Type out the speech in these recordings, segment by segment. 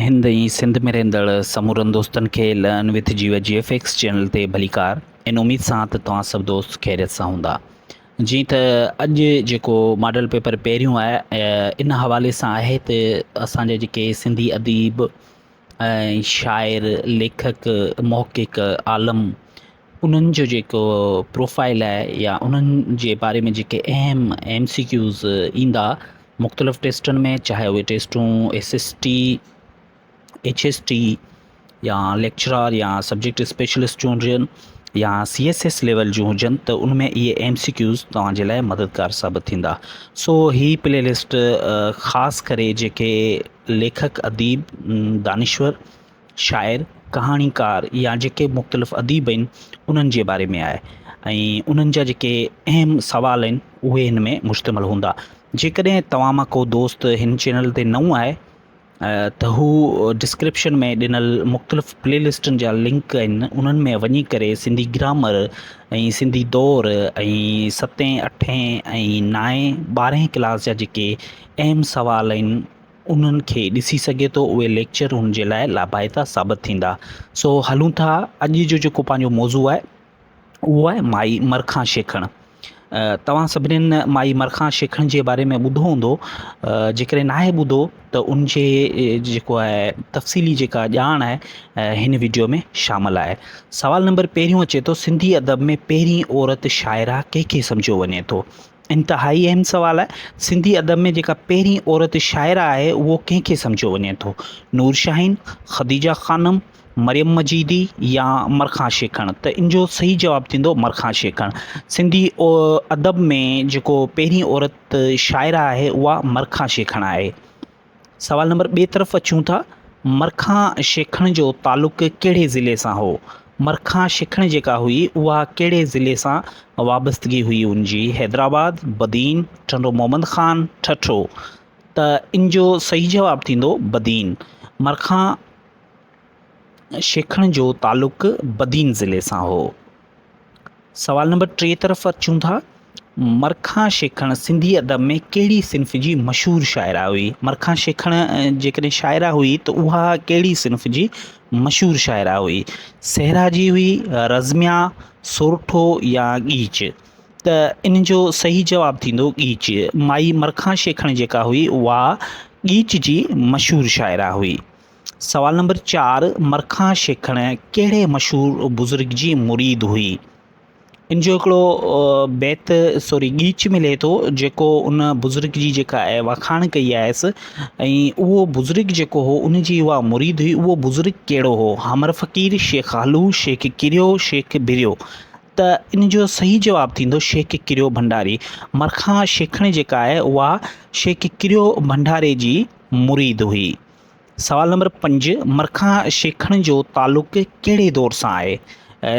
हिंद ऐं सिंध में रहंदड़ समूरनि दोस्तनि खे लर्न विथ GFX चैनल ते भलीकार इन उम्मीद सां त तव्हां सभु दोस्त ख़ैरियत सां हूंदा। जीअं त अॼु जेको मॉडल पेपर पहिरियों आहे इन हवाले सां आहे त असांजे जेके सिंधी अदीब ऐं शाइर लेखक मौक़िक़ आलम उन्हनि जो जेको प्रोफाइल आहे या उन्हनि जे बारे में जेके अहम MCQs ईंदा मुख़्तलिफ़ टेस्टनि में, चाहे उहे टेस्टूं SST HST या लेक्चरर या सब्जेक्ट स्पेशलिस्ट जूं हुजनि या CSS लेवल जूं हुजनि त उनमें इहे MCQs तव्हांजे लाइ मददगार साबित थींदा। सो ही प्लेलिस्ट ख़ासि करे जेके लेखक अदीब दानिश्वर शाइर कहाणीकार या जेके मुख़्तलिफ़ अदीब आहिनि उन्हनि जे बारे में आहे ऐं उन्हनि जा जेके अहम सवाल आहिनि उहे हिन में मुश्तमिल हूंदा। जेकॾहिं तव्हां मां को दोस्त हिन चैनल ते नओं आहे त हू डिस्क्रिप्शन में ॾिनल मुख़्तलिफ़ प्लेलिस्टनि जा लिंक आहिनि उन्हनि में वञी करे सिंधी ग्रामर ऐं सिंधी दौर ऐं 7, 8 ऐं 9, 12 क्लास जा जेके अहम सवाल आहिनि उन्हनि खे ॾिसी सघे थो। उहे लेक्चर हुन जे लाइ लाभाइता साबित थींदा। सो हलूं था, अॼु जो जेको पंहिंजो मौज़ू आहे उहो आहे माई मरखां शेखण। तव्हां सभिनीनि माई मरखां शेखण जे बारे में ॿुधो हूंदो, जेकॾहिं नाहे ॿुधो त उन जे जेको आहे तफ़सीली जेका ॼाण आहे हिन वीडियो में शामिल आहे। सवाल नंबर पहिरियों अचे थो, सिंधी अदब में पहिरीं औरत शाइरा कंहिंखे सम्झो वञे थो। इंतिहाई अहम सवाल आहे। सिंधी अदब में जेका पहिरीं औरत शाइरा आहे उहो कंहिंखे सम्झो वञे थो? नूर शाहीन, ख़दीजा ख़ानम, मरियम मजीदी या मरखां शेखण? त इन जो सही जवाबु थींदो मरखां शेखण। सिंधी अदब में जेको पहिरीं औरत शाइरा आहे उहा मरखां शेखण आहे। सवाल नंबर ॿिए तरफ़ अचूं था, मरखां शेखण जो तालुक़ कहिड़े ज़िले सां हो? मरखां शेखण जेका हुई उहा कहिड़े ज़िले सां वाबस्तगी हुई उनजी? हैदराबाद, बदीन, टंडो मोहम्मद ख़ान, ठठो? त इन जो सही जवाबु थींदो बदीन। मरखां शेखण जो तालुक़ बदीन ज़िले सां हो। सवाल नंबर 3 तरफ़ अचूं था, मरखां शेखण सिंधी अदब में कहिड़ी सिन्फ़ जी मशहूरु शाइरा हुई? मरखां शेखण जेकॾहिं शाइरा हुई त उहा कहिड़ी सिन्फ़ जी मशहूरु शाइरा हुई? सहरा जी हुई, रज़मिया, सोरठो या गीच? त इन जो सही जवाबु थींदो गीच। माई मरखां शेखण जेका हुई उहा गीच जी मशहूरु शाइरा हुई। सवाल नंबर 4, मरखां शेखण कहिड़े मशहूरु बुज़ुर्ग जी मुरीद हुई? इन जो हिकिड़ो गीच मिले थो जेको उन बुज़ुर्ग जी जेका आहे वखाण कई आहेसि ऐं उहो बुज़ुर्ग जेको हो उन जी उहा मुरीद हुई। उहो बुज़ुर्ग कहिड़ो हो? हमर फ़क़ीर, शेख आलू, शेख किरियो, शेख बिरियो? त इन जो सही जवाबु थींदो शेख किरियो भंडारी। मरखां शेखण जेका आहे उहा शेख किरियो भंडारे जी मुरीद हुई। सवाल नंबर 5, मरखां शेखण जो तालुक़ कहिड़े दौर सां आहे?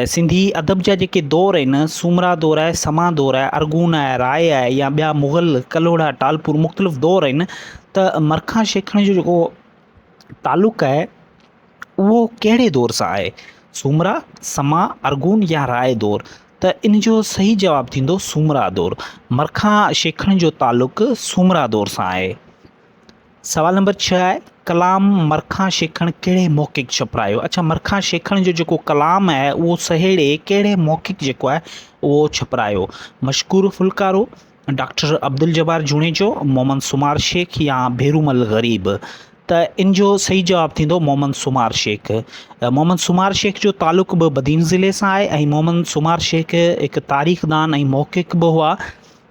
सिंधी अदब जा जेके दौर आहिनि, सूमरा दौर आहे, समा दौर आहे, अरगून आहे, राय आहे या ॿिया मुग़ल, कलोड़ा, टालपुर मुख़्तलिफ़ दौर आहिनि। त मरखां शेखण जो जेको तालुक़ आहे उहो कहिड़े दौर सां आहे? सूमरा, समा, अरगून या राय दौर? त इन जो सही जवाबु थींदो सूमरा दौर। मरखां शेखण जो तालुक़ सूमरा दौर सां आहे। सवाल नंबर 6 आहे, कलाम मरखां शेखण कहिड़े मौक़िक़ छपरायो? अच्छा, मरखां शेखण जो जेको कलाम आहे उहो सहेड़े कहिड़े मौक़िक़ जेको आहे उहो छपरायो? मशकूर फुलकारो, डॉक्टर अब्दुल जब्बार जुणेजो, मोहम्मद सुमार शेख या भेरूमल ग़रीब? त इन जो सही जवाबु थींदो मोहम्मद सुमार शेख। मोहम्मद सुमार शेख जो तालुक़ बि बदीन ज़िले सां आहे ऐं मोहम्मद सुमार शेख हिकु तारीख़दान ऐं मौक़िक़ बि हुआ।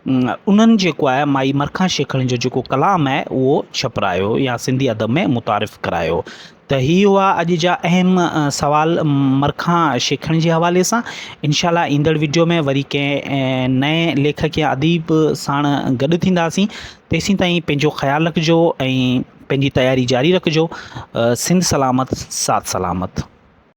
उन्हनि जेको आहे माई मरखां शेखण जो जेको कलाम आहे उहो छपरायो या सिंधी अदब में मुतारिफ़ करायो। त ही हुआ अॼु जा अहम सवाल मरखां शेखण जे हवाले सां। इंशाल्लाह ईंदड़ वीडियो में वरी कंहिं नए लेखक या अदीब साण गॾु थींदासीं। तेसीं ताईं पंहिंजो ख़्यालु रखिजो ऐं पंहिंजी तयारी जारी रखिजो। सिंध सलामत, साथ सलामत।